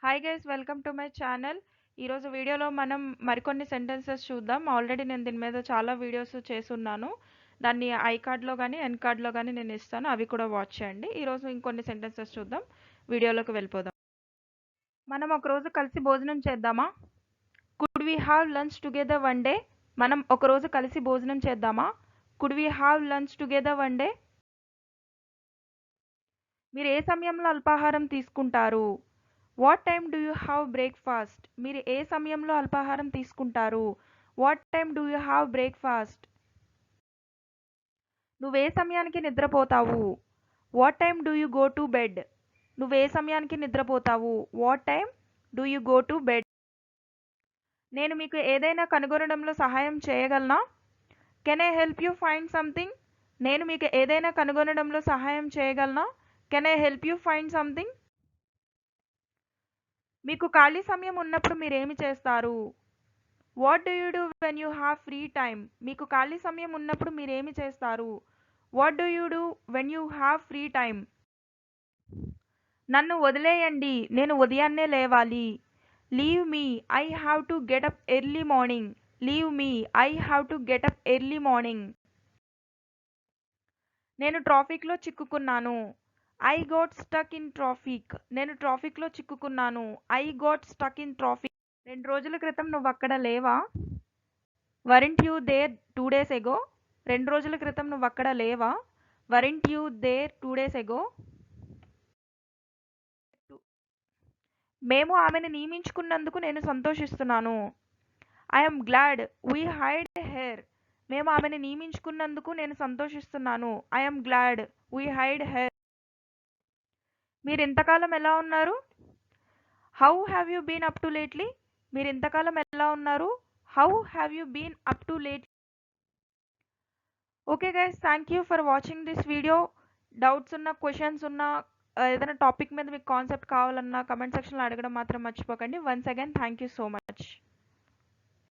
Hi guys, welcome to my channel. ఈరోజు వీడియోలో మనం మరికొన్ని సెంటెన్సెస్ చూద్దాం. ఆల్రెడీ నేను దీని మీద చాలా వీడియోస్ చేసున్నాను. దాన్ని ఐ కార్డ్లో కానీ ఎన్ కార్డ్లో కానీ నేను ఇస్తాను, అవి కూడా వాచ్ చేయండి. ఈరోజు ఇంకొన్ని సెంటెన్సెస్ చూద్దాం. వీడియోలోకి వెళ్ళిపోదాం. మనం ఒకరోజు కలిసి భోజనం చేద్దామా? Could we have lunch together one day? మనం ఒకరోజు కలిసి భోజనం చేద్దామా? Could we have lunch together one day? మీరు ఏ సమయంలో అల్పాహారం తీసుకుంటారు? What time do you have breakfast? మీరు ఏ సమయంలో అల్పాహారం తీసుకుంటారు? What time do you have breakfast? నువ్వే సమయానికి నిద్రపోతావు? What time do you go to bed? నువ్వే సమయానికి నిద్రపోతావు? What time do you go to bed? నేను మీకు ఏదైనా కనుగొనడంలో సహాయం చేయగలనా? Can I help you find something? నేను మీకు ఏదైనా కనుగొనడంలో సహాయం చేయగలనా? Can I help you find something? మీకు ఖాళీ సమయం ఉన్నప్పుడు మీరేమి చేస్తారు? What do you do when you have free time? మీకు ఖాళీ సమయం ఉన్నప్పుడు మీరేమి చేస్తారు? What do you do when you have free time? నన్ను వదిలేయండి, నేను ఉదయాన్నే లేవాలి. Leave me, I have to get up early morning. Leave me, I have to get up early morning. నేను ట్రాఫిక్లో చిక్కుకున్నాను. I got stuck in traffic. నేను ట్రాఫిక్లో చిక్కుకున్నాను. I got stuck in traffic. 2 రోజుల క్రితం నువ్వు అక్కడ లేవా? Weren't you there 2 days ago? 2 రోజుల క్రితం నువ్వు అక్కడ లేవా? Weren't you there 2 days ago? మేము ఆమెను నియమించుకున్నందుకు నేను సంతోషిస్తున్నాను. I'm glad we hired her. మేము ఆమెను నియమించుకున్నందుకు నేను సంతోషిస్తున్నాను. I'm glad we hired her. మీరు ఇంతకాలం ఎలా ఉన్నారు? How have you been up to lately? మీరు ఇంతకాలం ఎలా ఉన్నారు? How have you been up to late? Okay guys, thank you for watching this video. Doubts ఉన్న, క్వశ్చన్స్ ఉన్న, ఏదైనా టాపిక్ మీద మీకు కాన్సెప్ట్ కావాలన్నా కమెంట్ సెక్షన్లో అడగడం మాత్రం మర్చిపోకండి. Once again thank you so much.